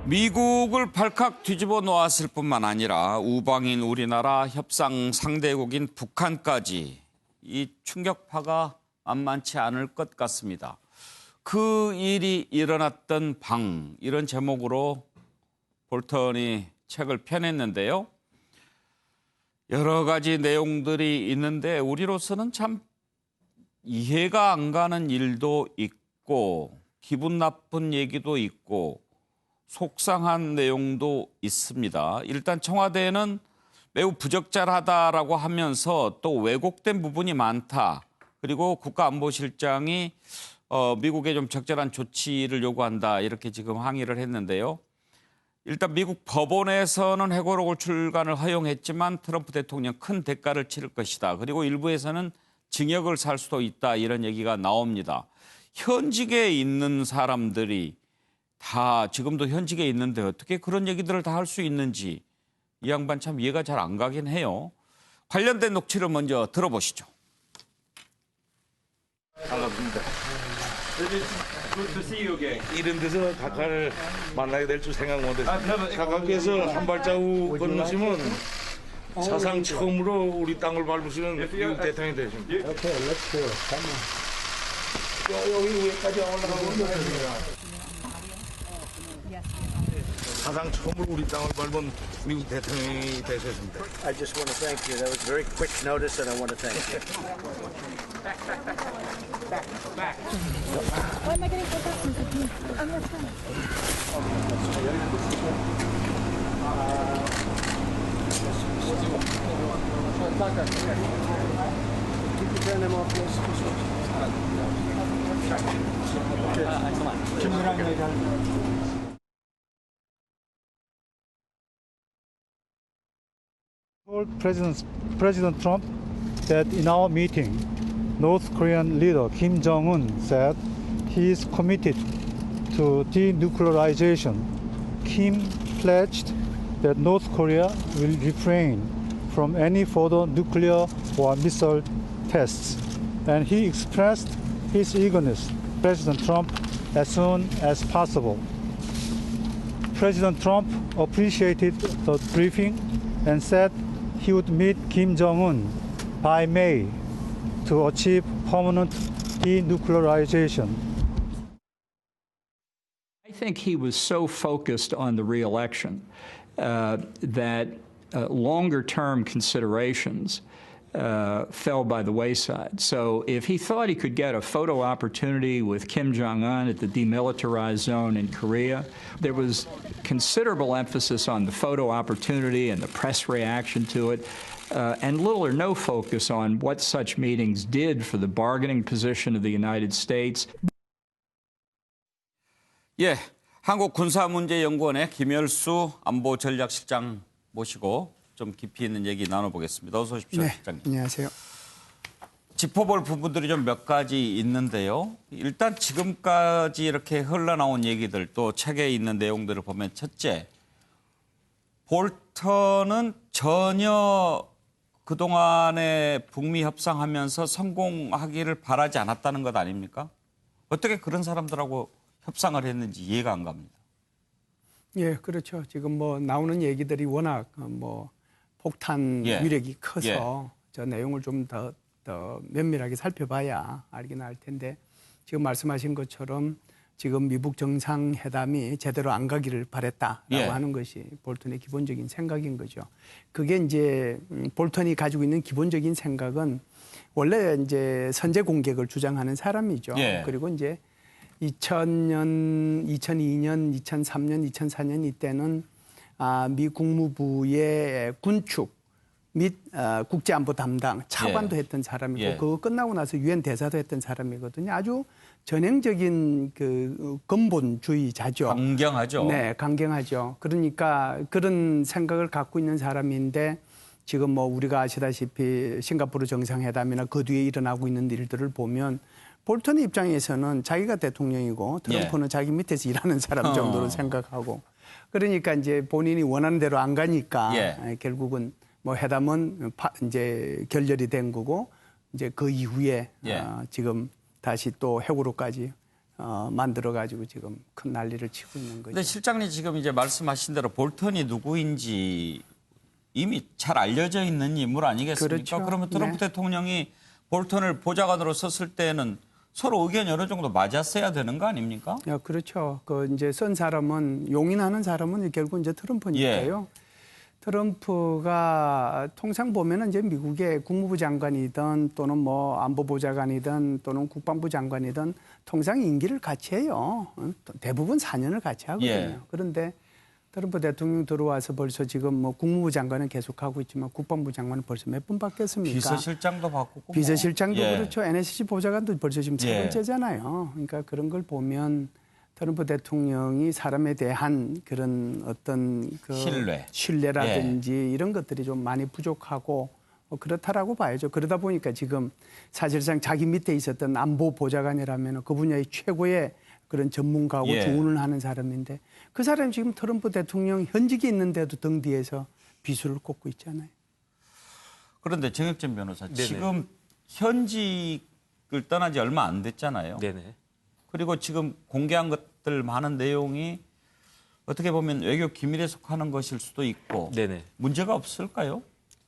미국을 발칵 뒤집어 놓았을 뿐만 아니라 우방인 우리나라 협상 상대국인 북한까지 이 충격파가 만만치 않을 것 같습니다. 그 일이 일어났던 방, 이런 제목으로 볼턴이 책을 펴냈는데요. 여러 가지 내용들이 있는데 우리로서는 참 이해가 안 가는 일도 있고 기분 나쁜 얘기도 있고 속상한 내용도 있습니다. 일단 청와대는 매우 부적절하다라고 하면서 또 왜곡된 부분이 많다. 그리고 국가안보실장이 미국에 좀 적절한 조치를 요구한다. 이렇게 지금 항의를 했는데요. 일단 미국 법원에서는 회고록을 출간을 허용했지만 트럼프 대통령 큰 대가를 치를 것이다. 그리고 일부에서는 징역을 살 수도 있다. 이런 얘기가 나옵니다. 현직에 있는 사람들이 다 지금도 현직에 있는데 어떻게 그런 얘기들을 다 할 수 있는지 이 양반 참 이해가 잘 안 가긴 해요. 관련된 녹취를 먼저 들어보시죠. 반갑습니다. 이런 데서 각하를 만나게 될 줄 생각 못했습니다. 각하께서 한 발자국 건너시면 사상 처음으로 우리 땅을 밟으시는 미국 대통령이 되십니다. 여기 위에까지 올라가면 사상 처음으로 우리 땅을 밟은 미국 대통령이 되셨습니다. I just want to thank you. That was very quick notice, and I want to thank you. Why am I getting photos with you? I'm your friend. Told President Trump that in our meeting, North Korean leader Kim Jong-un said he is committed to denuclearization. Kim pledged that North Korea will refrain from any further nuclear or missile tests, and he expressed his eagerness to President Trump as soon as possible. President Trump appreciated the briefing and said he would meet Kim Jong-un by May to achieve permanent denuclearization. I think he was so focused on the re-election that longer-term considerations fell by the wayside. So if he thought he could get a photo opportunity with Kim Jong-un at the demilitarized zone in Korea, there was considerable emphasis on the photo opportunity and the press reaction to it, and little or no focus on what such meetings did for the bargaining position of the United States. 예, 한국군사문제연구원의 김열수 안보전략실장 모시고 좀 깊이 있는 얘기 나눠보겠습니다. 어서 오십시오, 네, 실장님. 안녕하세요. 짚어볼 부분들이 좀 몇 가지 있는데요. 일단 지금까지 이렇게 흘러나온 얘기들 또 책에 있는 내용들을 보면 첫째, 볼턴은 전혀 그동안에 북미 협상하면서 성공하기를 바라지 않았다는 것 아닙니까? 어떻게 그런 사람들하고 협상을 했는지 이해가 안 갑니다. 예, 그렇죠. 지금 뭐 나오는 얘기들이 워낙 뭐 폭탄 위력이 커서 저 내용을 좀 더 면밀하게 살펴봐야 알긴 알 텐데 지금 말씀하신 것처럼 지금 미국 정상회담이 제대로 안 가기를 바랬다라고 하는 것이 볼턴의 기본적인 생각인 거죠. 그게 이제 볼턴이 가지고 있는 기본적인 생각은 원래 이제 선제 공격을 주장하는 사람이죠. 그리고 이제 2000년, 2002년, 2003년, 2004년 이때는 미 국무부의 군축 및 국제안보 담당 차관도 했던 사람이고 그거 끝나고 나서 유엔 대사도 했던 사람이거든요. 아주 전형적인 그 근본주의자죠. 강경하죠. 네, 강경하죠. 그러니까 그런 생각을 갖고 있는 사람인데 지금 뭐 우리가 아시다시피 싱가포르 정상회담이나 그 뒤에 일어나고 있는 일들을 보면 볼턴의 입장에서는 자기가 대통령이고 트럼프는 자기 밑에서 일하는 사람 정도로 생각하고 그러니까 이제 본인이 원하는 대로 안 가니까 결국은 뭐 회담은 이제 결렬이 된 거고 이제 그 이후에 지금 다시 또 핵으로까지 만들어가지고 지금 큰 난리를 치고 있는 거죠. 근데 실장님 지금 이제 말씀하신 대로 볼턴이 누구인지 이미 잘 알려져 있는 인물 아니겠습니까? 그렇죠. 그러면 트럼프 네. 대통령이 볼턴을 보좌관으로 썼을 때는 서로 의견이 어느 정도 맞았어야 되는 거 아닙니까? 그렇죠. 그 이제 쓴 사람은 용인하는 사람은 결국 이제 트럼프니까요. 트럼프가 통상 보면은 이제 미국의 국무부 장관이든 또는 뭐 안보보좌관이든 또는 국방부 장관이든 통상 임기를 같이 해요. 대부분 4년을 같이 하거든요. 예. 그런데 트럼프 대통령 들어와서 벌써 지금 뭐 국무부 장관은 계속하고 있지만 국방부 장관은 벌써 몇 번 바뀌었습니까? 비서실장도 바꾸고 비서실장도 예. 그렇죠. NSC 보좌관도 벌써 지금 세 예. 번째잖아요. 그러니까 그런 걸 보면 트럼프 대통령이 사람에 대한 그런 어떤 그 신뢰라든지 이런 것들이 좀 많이 부족하고 그렇다라고 봐야죠. 그러다 보니까 지금 사실상 자기 밑에 있었던 안보 보좌관이라면 그 분야의 최고의 그런 전문가고 조언을 하는 사람인데 그 사람이 지금 트럼프 대통령 현직이 있는데도 등 뒤에서 비수를 꽂고 있잖아요. 그런데 정혁진 변호사 네네. 지금 현직을 떠난 지 얼마 안 됐잖아요. 네네. 그리고 지금 공개한 것들 많은 내용이 어떻게 보면 외교 기밀에 속하는 것일 수도 있고 네네. 문제가 없을까요?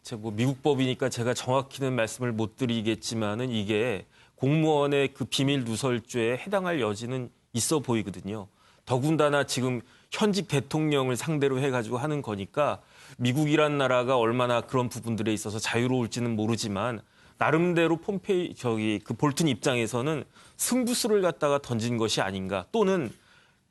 제가 뭐 미국 법이니까 제가 정확히는 말씀을 못 드리겠지만은 이게 공무원의 그 비밀 누설죄에 해당할 여지는 있어 보이거든요. 더군다나 지금 현직 대통령을 상대로 해가지고 하는 거니까 미국이란 나라가 얼마나 그런 부분들에 있어서 자유로울지는 모르지만 나름대로 그 볼튼 입장에서는 승부수를 갖다가 던진 것이 아닌가 또는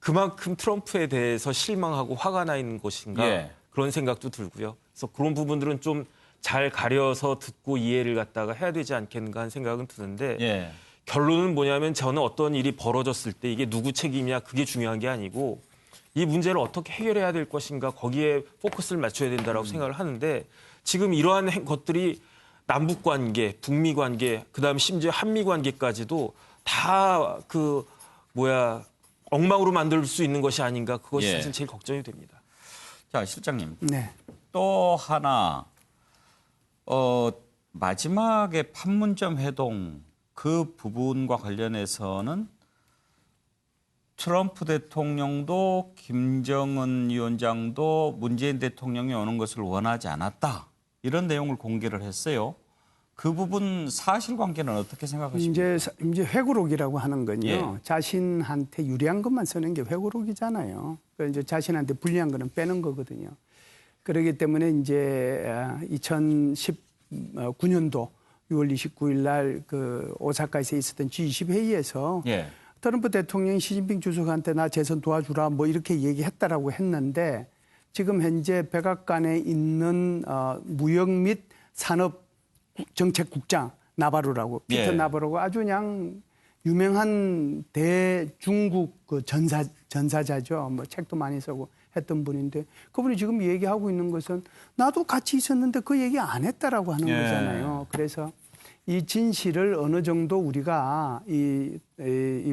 그만큼 트럼프에 대해서 실망하고 화가 나 있는 것인가 그런 생각도 들고요. 그래서 그런 부분들은 좀 잘 가려서 듣고 이해를 갖다가 해야 되지 않겠는가 하는 생각은 드는데 결론은 뭐냐면 저는 어떤 일이 벌어졌을 때 이게 누구 책임이냐 그게 중요한 게 아니고 이 문제를 어떻게 해결해야 될 것인가 거기에 포커스를 맞춰야 된다라고 생각을 하는데 지금 이러한 것들이 남북 관계, 북미 관계, 그다음 심지어 한미 관계까지도 다 엉망으로 만들 수 있는 것이 아닌가 그것이 사실 제일 걱정이 됩니다. 자, 실장님. 네. 또 하나 마지막에 판문점 회동 그 부분과 관련해서는 트럼프 대통령도 김정은 위원장도 문재인 대통령이 오는 것을 원하지 않았다. 이런 내용을 공개를 했어요. 그 부분 사실관계는 어떻게 생각하십니까? 이제 회고록이라고 하는 건요. 자신한테 유리한 것만 쓰는 게 회고록이잖아요. 그러니까 이제 자신한테 불리한 거는 빼는 거거든요. 그렇기 때문에 이제 2019년도 6월 29일 날 그 오사카에서 있었던 G20 회의에서 트럼프 대통령이 시진핑 주석한테 나 재선 도와주라 뭐 이렇게 얘기했다라고 했는데 지금 현재 백악관에 있는 무역 및 산업 정책국장 나바로라고 피터 나바로가 아주 그냥 유명한 대중국 그 전사자죠. 뭐 책도 많이 쓰고 했던 분인데 그분이 지금 얘기하고 있는 것은 나도 같이 있었는데 그 얘기 안 했다라고 하는 거잖아요. 그래서 이 진실을 어느 정도 우리가 이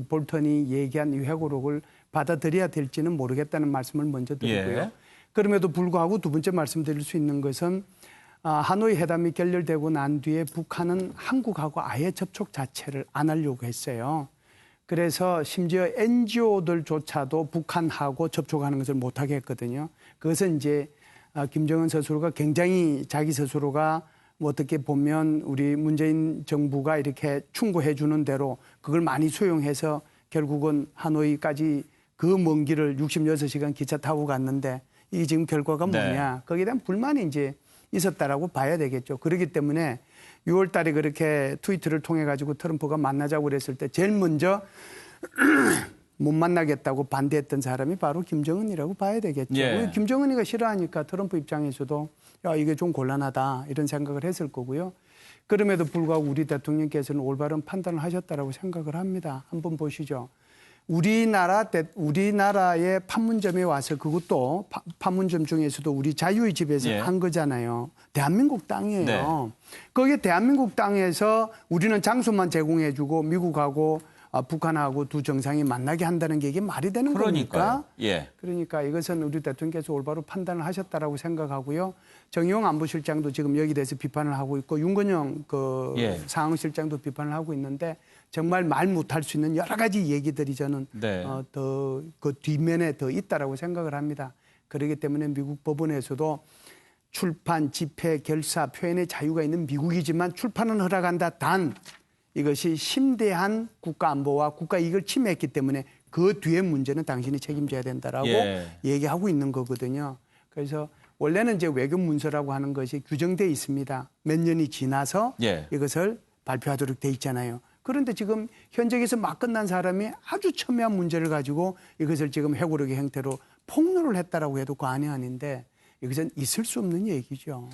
볼턴이 얘기한 이 회고록을 받아들여야 될지는 모르겠다는 말씀을 먼저 드리고요. 그럼에도 불구하고 두 번째 말씀드릴 수 있는 것은 하노이 회담이 결렬되고 난 뒤에 북한은 한국하고 아예 접촉 자체를 안 하려고 했어요. 그래서 심지어 NGO들조차도 북한하고 접촉하는 것을 못하게 했거든요. 그것은 이제 김정은 스스로가 굉장히 자기 스스로가 어떻게 보면 우리 문재인 정부가 이렇게 충고해 주는 대로 그걸 많이 수용해서 결국은 하노이까지 그 먼 길을 66시간 기차 타고 갔는데 이게 지금 결과가 뭐냐. 거기에 대한 불만이 이제 있었다라고 봐야 되겠죠. 그렇기 때문에 6월 달에 그렇게 트위터를 통해 가지고 트럼프가 만나자고 그랬을 때 제일 먼저 못 만나겠다고 반대했던 사람이 바로 김정은이라고 봐야 되겠죠. 김정은이가 싫어하니까 트럼프 입장에서도 야, 이게 좀 곤란하다 이런 생각을 했을 거고요. 그럼에도 불구하고 우리 대통령께서는 올바른 판단을 하셨다라고 생각을 합니다. 한번 보시죠. 우리나라의 판문점에 와서 그것도 판문점 중에서도 우리 자유의 집에서 한 거잖아요. 대한민국 땅이에요. 거기에 대한민국 땅에서 우리는 장소만 제공해주고 미국하고 북한하고 두 정상이 만나게 한다는 게 이게 말이 되는 겁니까? 예. 그러니까 이것은 우리 대통령께서 올바로 판단을 하셨다라고 생각하고요. 정의용 안보실장도 지금 여기 대해서 비판을 하고 있고 윤건영 예. 상황실장도 비판을 하고 있는데 정말 말 못할 수 있는 여러 가지 얘기들이 저는 네. 더 그 뒷면에 더 있다라고 생각을 합니다. 그렇기 때문에 미국 법원에서도 출판, 집회, 결사, 표현의 자유가 있는 미국이지만 출판은 허락한다. 단 이것이 심대한 국가 안보와 국가 이익을 침해했기 때문에 그 뒤에 문제는 당신이 책임져야 된다라고 예. 얘기하고 있는 거거든요. 그래서 원래는 이제 외교 문서라고 하는 것이 규정돼 있습니다. 몇 년이 지나서 예. 이것을 발표하도록 돼 있잖아요. 그런데 지금 현직에서 막 끝난 사람이 아주 첨예한 문제를 가지고 이것을 지금 회고록의 형태로 폭로를 했다라고 해도 과언이 아닌데 이것은 있을 수 없는 얘기죠.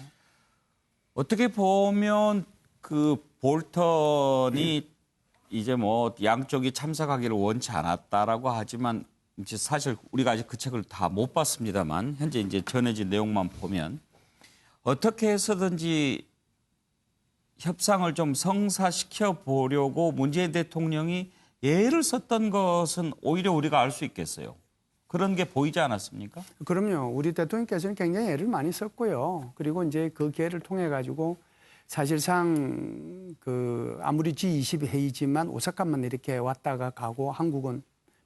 어떻게 보면 그 볼턴이 이제 뭐 양쪽이 참석하기를 원치 않았다라고 하지만 이제 사실 우리가 아직 그 책을 다 못 봤습니다만 현재 이제 전해진 내용만 보면 어떻게 해서든지 협상을 좀 성사시켜 보려고 문재인 대통령이 예를 썼던 것은 오히려 우리가 알 수 있겠어요. 그런 게 보이지 않았습니까? 그럼요. 우리 대통령께서는 굉장히 애를 많이 썼고요. 그리고 이제 그 기회를 통해 가지고 사실상 그 아무리 G20 회의지만 오사카만 이렇게 왔다가 가고 한국은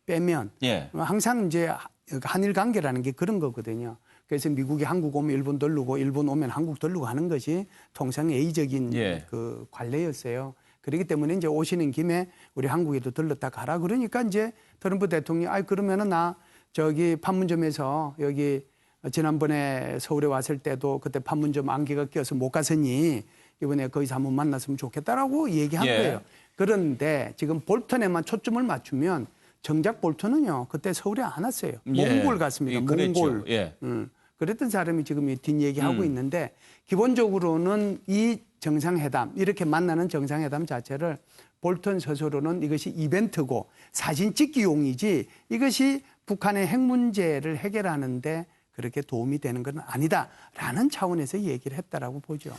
빼면 예. 항상 이제 한일 관계라는 게 그런 거거든요. 그래서 미국이 한국 오면 일본 들르고 일본 오면 한국 들르고 하는 것이 통상 A적인 예. 그 관례였어요. 그렇기 때문에 이제 오시는 김에 우리 한국에도 들렀다 가라. 그러니까 이제 트럼프 대통령이 그러면은 나 저기 판문점에서 여기 지난번에 서울에 왔을 때도 그때 판문점 안개가 껴서 못 갔으니 이번에 거기서 한번 만났으면 좋겠다라고 얘기한 예. 거예요. 그런데 지금 볼턴에만 초점을 맞추면 정작 볼턴은요 그때 서울에 안 왔어요. 예. 몽골 갔습니다. 예, 그랬죠. 몽골. 예. 그랬던 사람이 지금 이 뒷얘기하고 있는데 기본적으로는 이 정상회담 이렇게 만나는 정상회담 자체를 볼턴 스스로는 이것이 이벤트고 사진 찍기용이지 이것이 북한의 핵 문제를 해결하는데 그렇게 도움이 되는 건 아니다라는 차원에서 얘기를 했다라고 보죠.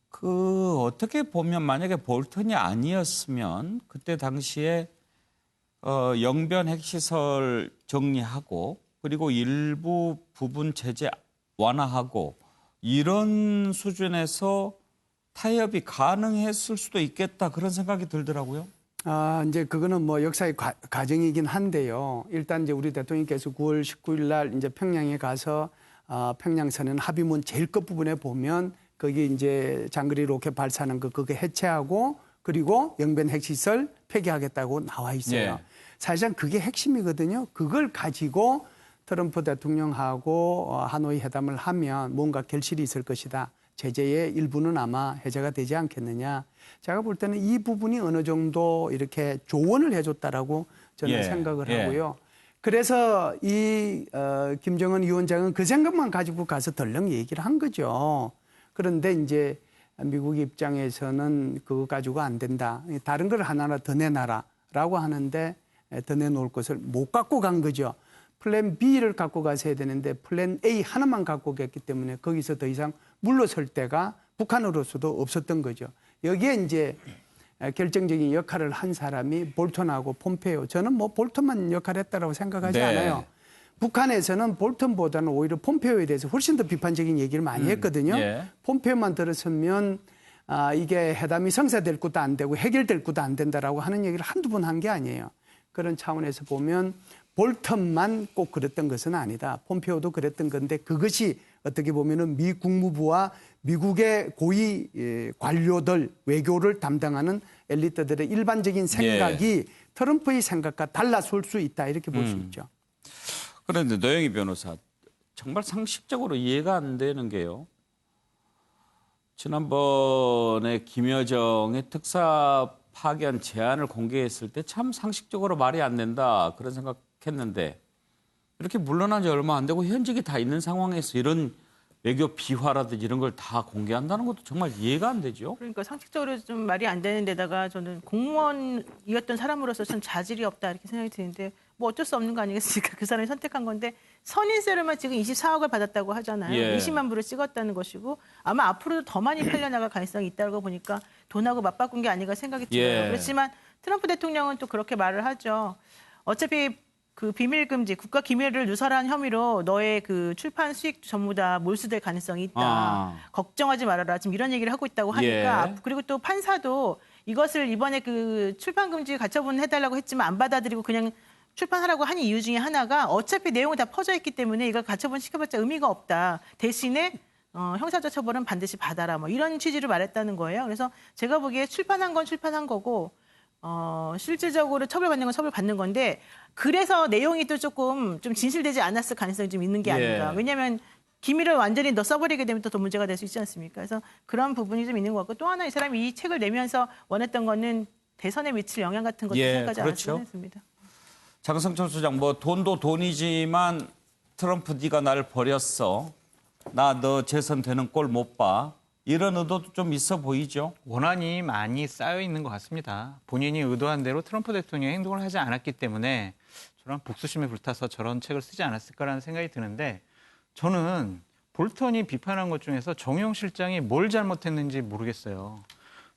그 어떻게 보면 만약에 볼턴이 아니었으면 그때 당시에 영변 핵시설 정리하고 그리고 일부 부분 제재 완화하고 이런 수준에서 타협이 가능했을 수도 있겠다 그런 생각이 들더라고요. 이제 그거는 뭐 역사의 과정이긴 한데요. 일단 이제 우리 대통령께서 9월 19일 날 이제 평양에 가서 평양선언 합의문 제일 끝부분에 보면 거기 이제 장거리 로켓 발사하는 거 그거 해체하고 그리고 영변 핵시설 폐기하겠다고 나와 있어요. 예. 사실상 그게 핵심이거든요. 그걸 가지고 트럼프 대통령하고 하노이 회담을 하면 뭔가 결실이 있을 것이다. 제재의 일부는 아마 해제가 되지 않겠느냐. 제가 볼 때는 이 부분이 어느 정도 이렇게 조언을 해줬다라고 저는 예, 생각을 예. 하고요. 그래서 이 김정은 위원장은 그 생각만 가지고 가서 덜렁 얘기를 한 거죠. 그런데 이제 미국 입장에서는 그거 가지고 안 된다. 다른 걸 하나 더 내놔라라고 하는데 더 내놓을 것을 못 갖고 간 거죠. 플랜 B를 갖고 가셔야 되는데 플랜 A 하나만 갖고 갔기 때문에 거기서 더 이상 물러설 때가 북한으로서도 없었던 거죠. 여기에 이제 결정적인 역할을 한 사람이 볼턴하고 폼페이오. 저는 뭐 볼턴만 역할을 했다고 생각하지 네. 않아요. 북한에서는 볼턴보다는 오히려 폼페이오에 대해서 훨씬 더 비판적인 얘기를 많이 했거든요. 예. 폼페이오만 들었으면 이게 회담이 성사될 것도 안 되고 해결될 것도 안 된다라고 하는 얘기를 한두 번 한 게 아니에요. 그런 차원에서 보면 볼턴만 꼭 그랬던 것은 아니다. 폼페이오도 그랬던 건데 그것이 어떻게 보면은 미 국무부와 미국의 고위 관료들 외교를 담당하는 엘리트들의 일반적인 생각이 트럼프의 생각과 달라설 수 있다 이렇게 볼 수 있죠. 그런데 노영희 변호사 정말 상식적으로 이해가 안 되는 게요. 지난번에 김여정의 특사 파견 제안을 공개했을 때 참 상식적으로 말이 안 된다 그런 생각했는데 이렇게 물러난 지 얼마 안 되고 현직이 다 있는 상황에서 이런 외교 비화라든지 이런 걸 다 공개한다는 것도 정말 이해가 안 되죠. 그러니까 상식적으로 좀 말이 안 되는 데다가 저는 공무원이었던 사람으로서 좀 자질이 없다 이렇게 생각이 드는데 뭐 어쩔 수 없는 거 아니겠습니까? 그 사람이 선택한 건데 선인세로만 지금 24억을 받았다고 하잖아요. 예. 20만 불을 찍었다는 것이고 아마 앞으로도 더 많이 팔려나갈 가능성이 있다고 보니까 돈하고 맞바꾼 게 아닌가 생각이 들어요. 예. 그렇지만 트럼프 대통령은 또 그렇게 말을 하죠. 어차피 그 비밀 금지, 국가 기밀을 누설한 혐의로 너의 그 출판 수익 전부 다 몰수될 가능성이 있다. 걱정하지 말아라. 지금 이런 얘기를 하고 있다고 하니까 예. 그리고 또 판사도 이것을 이번에 그 출판 금지 가처분 해달라고 했지만 안 받아들이고 그냥 출판하라고 한 이유 중에 하나가 어차피 내용이 다 퍼져 있기 때문에 이걸 가처분 시켜봤자 의미가 없다. 대신에 형사적 처벌은 반드시 받아라. 뭐 이런 취지로 말했다는 거예요. 그래서 제가 보기에 출판한 건 출판한 거고 실질적으로 처벌받는 건 처벌받는 건데 그래서 내용이 또 조금 좀 진실되지 않았을 가능성이 좀 있는 게 아닌가. 왜냐하면 기밀을 완전히 너 써버리게 되면 또 문제가 될 수 있지 않습니까? 그래서 그런 부분이 좀 있는 것 같고 또 하나 이 사람이 이 책을 내면서 원했던 거는 대선에 미칠 영향 같은 것도 생각하지 않았으면 했습니다. 장성철 소장, 뭐 돈도 돈이지만 트럼프 네가 날 버렸어. 나 너 재선 되는 꼴 못 봐. 이런 의도도 좀 있어 보이죠? 원한이 많이 쌓여 있는 것 같습니다. 본인이 의도한 대로 트럼프 대통령이 행동을 하지 않았기 때문에 저런 복수심에 불타서 저런 책을 쓰지 않았을까라는 생각이 드는데 저는 볼턴이 비판한 것 중에서 정의용 실장이 뭘 잘못했는지 모르겠어요.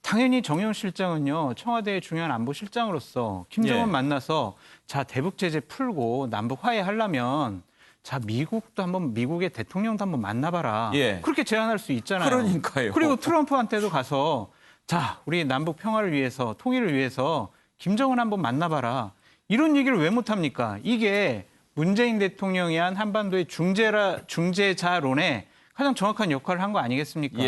당연히 정의용 실장은요, 청와대의 중요한 안보실장으로서 김정은 만나서 자, 대북 제재 풀고 남북 화해하려면 자, 미국의 대통령도 한번 만나봐라. 그렇게 제안할 수 있잖아요. 그러니까요. 그리고 트럼프한테도 가서 자, 우리 남북 평화를 위해서, 통일을 위해서 김정은 한번 만나봐라. 이런 얘기를 왜 못합니까? 이게 문재인 대통령이 한 한반도의 중재자론에 가장 정확한 역할을 한 거 아니겠습니까?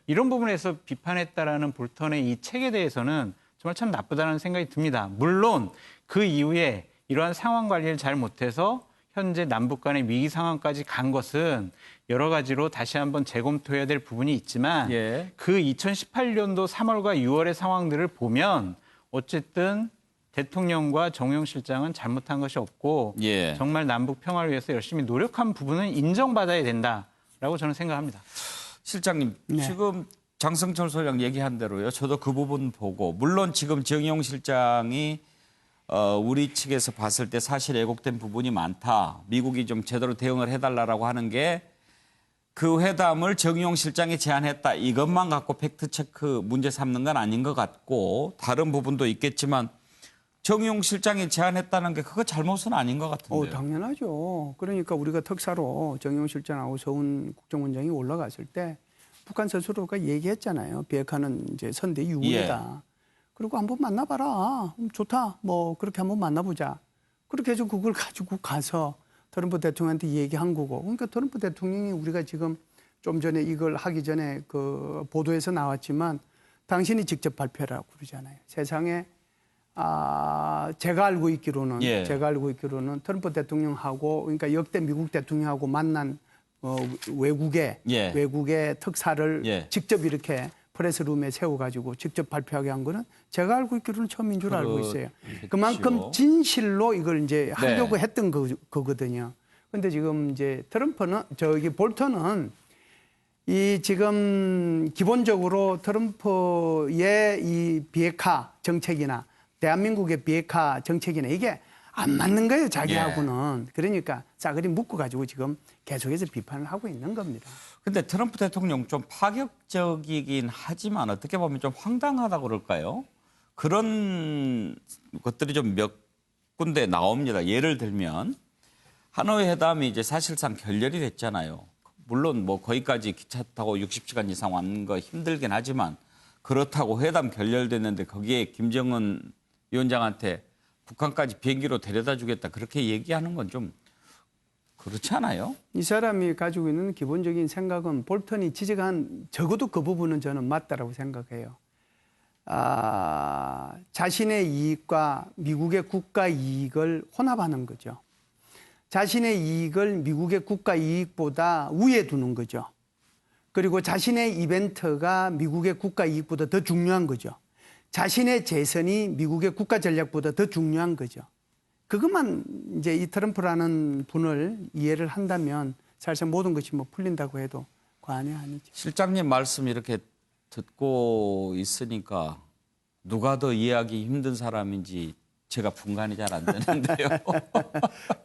이런 부분에서 비판했다라는 볼턴의 이 책에 대해서는 정말 참 나쁘다는 생각이 듭니다. 물론 그 이후에 이러한 상황 관리를 잘 못해서 현재 남북 간의 위기 상황까지 간 것은 여러 가지로 다시 한번 재검토해야 될 부분이 있지만 그 2018년도 3월과 6월의 상황들을 보면 어쨌든 대통령과 정의용 실장은 잘못한 것이 없고 정말 남북 평화를 위해서 열심히 노력한 부분은 인정받아야 된다라고 저는 생각합니다. 실장님, 지금 장성철 소장 얘기한 대로요. 저도 그 부분 보고 물론 지금 정의용 실장이 우리 측에서 봤을 때 사실 왜곡된 부분이 많다. 미국이 좀 제대로 대응을 해달라고 하는 게 그 회담을 정의용 실장이 제안했다. 이것만 갖고 팩트체크 문제 삼는 건 아닌 것 같고 다른 부분도 있겠지만 정의용 실장이 제안했다는 게 그거 잘못은 아닌 것 같은데요. 당연하죠. 그러니까 우리가 특사로 정의용 실장하고 서훈 국정원장이 올라갔을 때 북한 스스로가 얘기했잖아요. 비핵화는 이제 선대 유구이다. 그리고 한번 만나봐라. 좋다. 뭐 그렇게 한번 만나보자. 그렇게 해서 그걸 가지고 가서 트럼프 대통령한테 얘기한 거고. 그러니까 트럼프 대통령이 우리가 지금 좀 전에 이걸 하기 전에 그 보도에서 나왔지만 당신이 직접 발표라고 그러잖아요. 세상에 제가 알고 있기로는 트럼프 대통령하고 그러니까 역대 미국 대통령하고 만난 외국의 특사를 직접 이렇게 프레스룸에 세워가지고 직접 발표하게 한 거는 제가 알고 있기로는 처음인 줄 알고 있어요. 그만큼 진실로 이걸 이제 하려고 했던 거거든요. 근데 지금 이제 볼턴은 이 지금 기본적으로 트럼프의 이 비핵화 정책이나 대한민국의 비핵화 정책이나 이게 안 맞는 거예요, 자기하고는. 그러니까 싸그리 묶어가지고 지금 계속해서 비판을 하고 있는 겁니다. 근데 트럼프 대통령 좀 파격적이긴 하지만 어떻게 보면 좀 황당하다고 그럴까요? 그런 것들이 좀 몇 군데 나옵니다. 예를 들면 하노이 회담이 이제 사실상 결렬이 됐잖아요. 물론 뭐 거기까지 기차 타고 60시간 이상 왔는 거 힘들긴 하지만 그렇다고 회담 결렬됐는데 거기에 김정은 위원장한테 북한까지 비행기로 데려다 주겠다 그렇게 얘기하는 건 좀 그렇지 않아요? 이 사람이 가지고 있는 기본적인 생각은 볼턴이 지적한 적어도 그 부분은 저는 맞다라고 생각해요. 자신의 이익과 미국의 국가 이익을 혼합하는 거죠. 자신의 이익을 미국의 국가 이익보다 위에 두는 거죠. 그리고 자신의 이벤트가 미국의 국가 이익보다 더 중요한 거죠. 자신의 재선이 미국의 국가 전략보다 더 중요한 거죠. 그것만 이제 이 트럼프라는 분을 이해를 한다면 사실상 모든 것이 뭐 풀린다고 해도 과언이 아니죠. 실장님 말씀 이렇게 듣고 있으니까 누가 더 이해하기 힘든 사람인지 제가 분간이 잘 안 되는데요.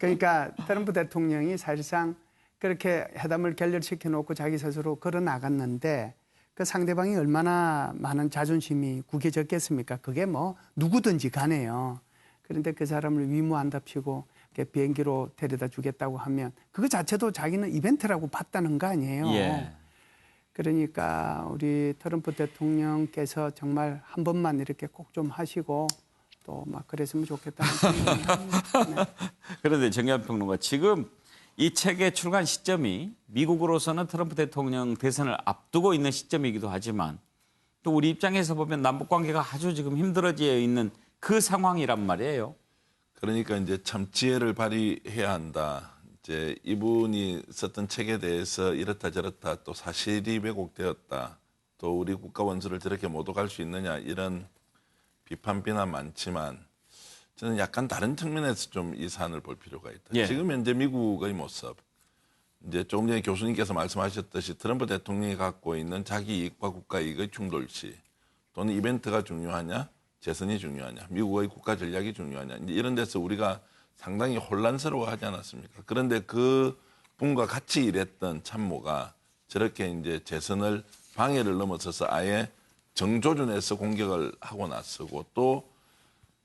그러니까 트럼프 대통령이 사실상 그렇게 회담을 결렬시켜 놓고 자기 스스로 걸어 나갔는데 그 상대방이 얼마나 많은 자존심이 구겨졌겠습니까? 그게 뭐 누구든지 간에요. 그런데 그 사람을 위무한답시고 비행기로 데려다 주겠다고 하면 그거 자체도 자기는 이벤트라고 봤다는 거 아니에요. 예. 그러니까 우리 트럼프 대통령께서 정말 한 번만 이렇게 꼭 좀 하시고 또 막 그랬으면 좋겠다는 생각이 합니다. 네. 그런데 정의한 평론가 지금 이 책의 출간 시점이 미국으로서는 트럼프 대통령 대선을 앞두고 있는 시점이기도 하지만 또 우리 입장에서 보면 남북 관계가 아주 지금 힘들어져 있는 그 상황이란 말이에요. 그러니까 이제 참 지혜를 발휘해야 한다. 이제 이분이 썼던 책에 대해서 이렇다 저렇다 또 사실이 왜곡되었다. 또 우리 국가 원수를 저렇게 모독할 수 있느냐 이런 비판 비난 많지만 저는 약간 다른 측면에서 좀 이 사안을 볼 필요가 있다. 예. 지금 현재 미국의 모습. 이제 조금 전에 교수님께서 말씀하셨듯이 트럼프 대통령이 갖고 있는 자기 이익과 국가 이익의 충돌시 또는 이벤트가 중요하냐, 재선이 중요하냐, 미국의 국가 전략이 중요하냐 이제 이런 데서 우리가 상당히 혼란스러워하지 않았습니까? 그런데 그 분과 같이 일했던 참모가 저렇게 이제 재선을 방해를 넘어서서 아예 정조준에서 공격을 하고 나서고 또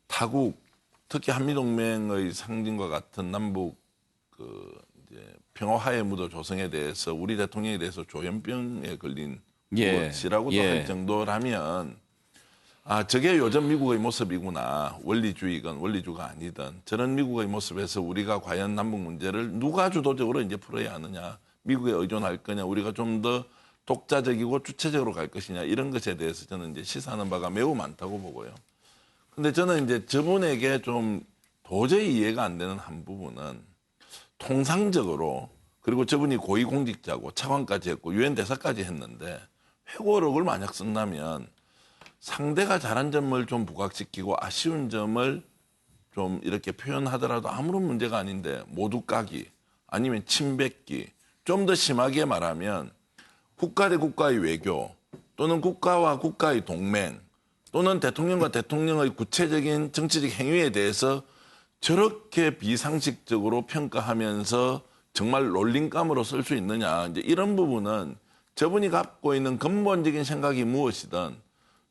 타국 특히 한미동맹의 상징과 같은 남북 이제 평화화해 무도 조성에 대해서 우리 대통령에 대해서 조현병에 걸린 것이라고도 할 정도라면 저게 요즘 미국의 모습이구나. 원리주의건 원리주가 아니든 저런 미국의 모습에서 우리가 과연 남북 문제를 누가 주도적으로 이제 풀어야 하느냐. 미국에 의존할 거냐. 우리가 좀 더 독자적이고 주체적으로 갈 것이냐. 이런 것에 대해서 저는 이제 시사하는 바가 매우 많다고 보고요. 근데 저는 이제 저분에게 좀 도저히 이해가 안 되는 한 부분은 통상적으로 그리고 저분이 고위공직자고 차관까지 했고 유엔 대사까지 했는데 회고록을 만약 쓴다면 상대가 잘한 점을 좀 부각시키고 아쉬운 점을 좀 이렇게 표현하더라도 아무런 문제가 아닌데 모두 까기 아니면 침뱉기 좀 더 심하게 말하면 국가 대 국가의 외교 또는 국가와 국가의 동맹 또는 대통령과 대통령의 구체적인 정치적 행위에 대해서 저렇게 비상식적으로 평가하면서 정말 롤링감으로 쓸 수 있느냐. 이제 이런 부분은 저분이 갖고 있는 근본적인 생각이 무엇이든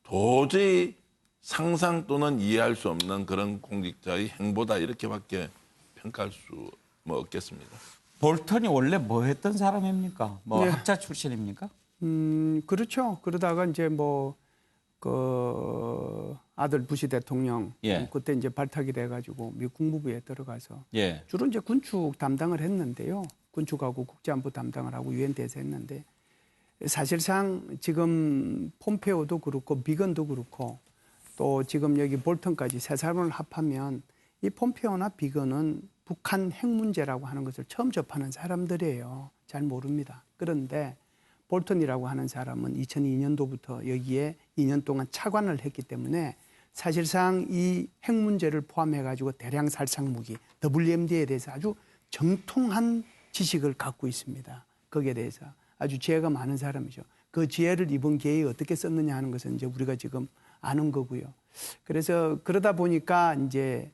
도저히 상상 또는 이해할 수 없는 그런 공직자의 행보다 이렇게밖에 평가할 수 없겠습니다. 볼턴이 원래 뭐 했던 사람입니까? 뭐 네. 학자 출신입니까? 그렇죠. 그러다가 이제 아들 부시 대통령 그때 이제 발탁이 돼가지고 미국 국무부에 들어가서 주로 이제 군축 담당을 했는데요. 군축하고 국제안보 담당을 하고 유엔 대사 했는데 사실상 지금 폼페오도 그렇고 비건도 그렇고 또 지금 여기 볼턴까지 세 사람을 합하면 이 폼페오나 비건은 북한 핵 문제라고 하는 것을 처음 접하는 사람들이에요. 잘 모릅니다. 그런데 볼턴이라고 하는 사람은 2002년도부터 여기에 2년 동안 차관을 했기 때문에 사실상 이 핵 문제를 포함해가지고 대량 살상 무기 WMD에 대해서 아주 정통한 지식을 갖고 있습니다. 거기에 대해서 아주 지혜가 많은 사람이죠. 그 지혜를 이번 기회에 어떻게 썼느냐 하는 것은 이제 우리가 지금 아는 거고요. 그래서 그러다 보니까 이제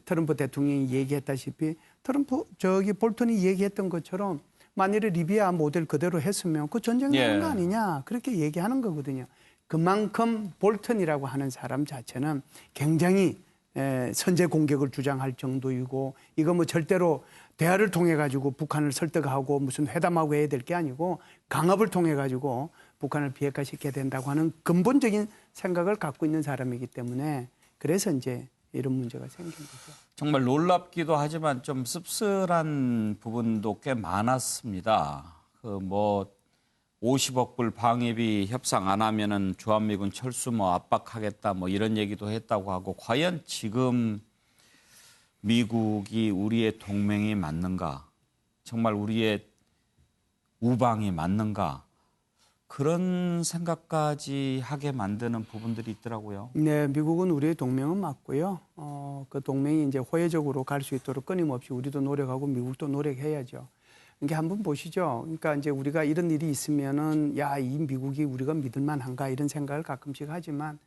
트럼프 대통령이 얘기했다시피 볼턴이 얘기했던 것처럼 만일에 리비아 모델 그대로 했으면 그 전쟁 나는 거 아니냐 그렇게 얘기하는 거거든요. 그만큼 볼턴이라고 하는 사람 자체는 굉장히 선제 공격을 주장할 정도이고 이거 뭐 절대로 대화를 통해 가지고 북한을 설득하고 무슨 회담하고 해야 될 게 아니고 강압을 통해 가지고 북한을 비핵화시켜야 된다고 하는 근본적인 생각을 갖고 있는 사람이기 때문에 그래서 이제 이런 문제가 생긴 거죠. 정말 놀랍기도 하지만 좀 씁쓸한 부분도 꽤 많았습니다. 50억 불 방위비 협상 안 하면은 주한미군 철수 압박하겠다 이런 얘기도 했다고 하고 과연 지금 미국이 우리의 동맹이 맞는가? 정말 우리의 우방이 맞는가? 그런 생각까지 하게 만드는 부분들이 있더라고요. 네, 미국은 우리의 동맹은 맞고요. 그 동맹이 이제 호혜적으로 갈 수 있도록 끊임없이 우리도 노력하고 미국도 노력해야죠. 이게 한번 보시죠. 그러니까 이제 우리가 이런 일이 있으면은 이 미국이 우리가 믿을만한가 이런 생각을 가끔씩 하지만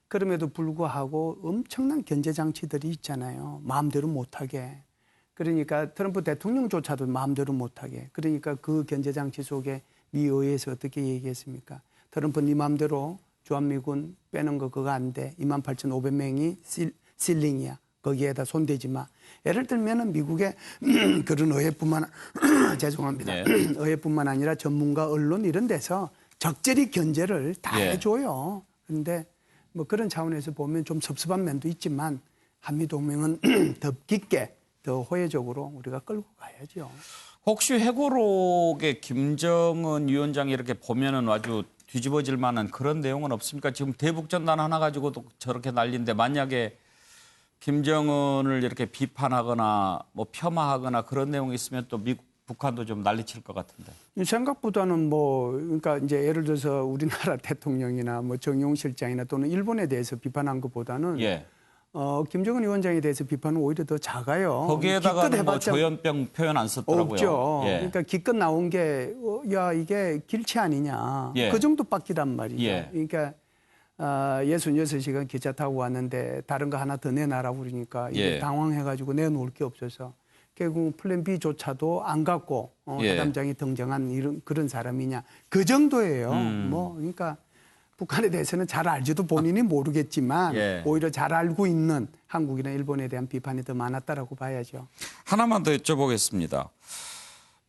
그럼에도 불구하고 엄청난 견제 장치들이 있잖아요. 마음대로 못하게. 그러니까 트럼프 대통령조차도 마음대로 못하게. 그러니까 그 견제 장치 속에 미 의회에서 어떻게 얘기했습니까? 트럼프 네 마음대로 주한미군 빼는 거 그거 안 돼. 28,500명이 실링이야. 거기에다 손대지 마. 예를 들면은 미국의 그런 의회뿐만 죄송합니다. 예. 의회뿐만 아니라 전문가 언론 이런 데서 적절히 견제를 다 예. 해줘요. 그런데 뭐 그런 차원에서 보면 좀 섭섭한 면도 있지만 한미 동맹은 더 깊게 더 호혜적으로 우리가 끌고 가야죠. 혹시 회고록에 김정은 위원장이 이렇게 보면은 아주 뒤집어질 만한 그런 내용은 없습니까? 지금 대북전단 하나 가지고도 저렇게 난리인데 만약에 김정은을 이렇게 비판하거나 뭐 폄하하거나 그런 내용이 있으면 또 미국, 북한도 좀 난리칠 것 같은데. 생각보다는 뭐 그러니까 이제 예를 들어서 우리나라 대통령이나 뭐 정용 실장이나 또는 일본에 대해서 비판한 것보다는 예. 김정은 위원장에 대해서 비판은 오히려 더 작아요. 거기에다가는 뭐 조현병 표현 안 썼더라고요. 없죠. 예. 그러니까 기껏 나온 게 야 이게 길치 아니냐. 예. 그 정도밖이란 말이죠. 예. 그러니까 66시간 기차 타고 왔는데 다른 거 하나 더 내놔라 그러니까 이게 예. 당황해가지고 내놓을 게 없어서 결국 플랜 B조차도 안 갖고 예. 회담장이 등장한 이런 그런 사람이냐. 그 정도예요. 뭐 그러니까 북한에 대해서는 잘 알지도 본인이 모르겠지만 예. 오히려 잘 알고 있는 한국이나 일본에 대한 비판이 더 많았다라고 봐야죠. 하나만 더 여쭤보겠습니다.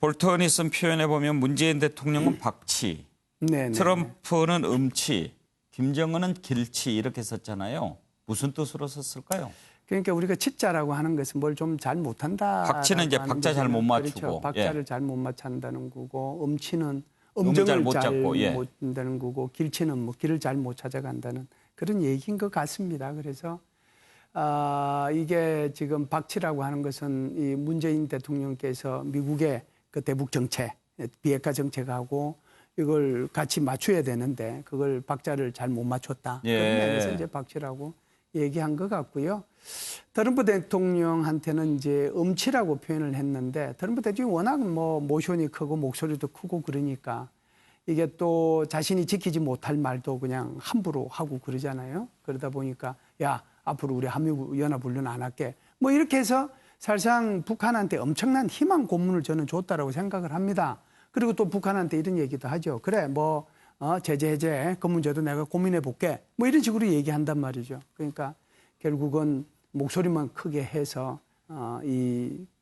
볼턴이 쓴 표현에 보면 문재인 대통령은 박치, 네, 트럼프는 음치, 김정은은 길치 이렇게 썼잖아요. 무슨 뜻으로 썼을까요? 그러니까 우리가 치자라고 하는 것은 뭘 좀 잘 못한다. 박치는 이제 박자 잘 못 맞추고. 그렇죠. 박자를 예. 잘 못 맞춘다는 거고 음치는 음을 음정을 잘 못 잘 잡고, 예. 못 한다는 거고 길치는 뭐 길을 잘 못 찾아간다는 그런 얘기인 것 같습니다. 그래서 이게 지금 박치라고 하는 것은 이 문재인 대통령께서 미국의 그 대북 정책, 비핵화 정책하고 이걸 같이 맞춰야 되는데 그걸 박자를 잘 못 맞췄다. 예. 그런 면에서 이제 박치라고 얘기한 것 같고요. 트럼프 대통령한테는 이제 음치라고 표현을 했는데 트럼프 대통령이 워낙 뭐 모션이 크고 목소리도 크고 그러니까 이게 또 자신이 지키지 못할 말도 그냥 함부로 하고 그러잖아요. 그러다 보니까 야 앞으로 우리 한미연합훈련 안 할게. 뭐 이렇게 해서 사실상 북한한테 엄청난 희망 고문을 저는 줬다라고 생각을 합니다. 그리고 또 북한한테 이런 얘기도 하죠. 그래 뭐 제재 해제 그 문제도 내가 고민해 볼게. 뭐 이런 식으로 얘기한단 말이죠. 그러니까 결국은 목소리만 크게 해서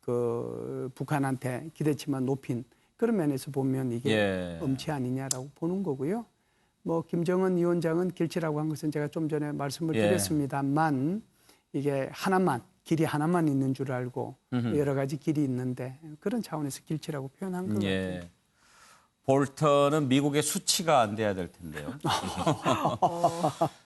그 북한한테 기대치만 높인 그런 면에서 보면 이게 예. 음치 아니냐라고 보는 거고요. 뭐 김정은 위원장은 길치라고 한 것은 제가 좀 전에 말씀을 예. 드렸습니다만 이게 하나만 길이 하나만 있는 줄 알고 여러 가지 길이 있는데 그런 차원에서 길치라고 표현한 것 예. 같아요. 볼턴은 미국의 수치가 안 돼야 될 텐데요.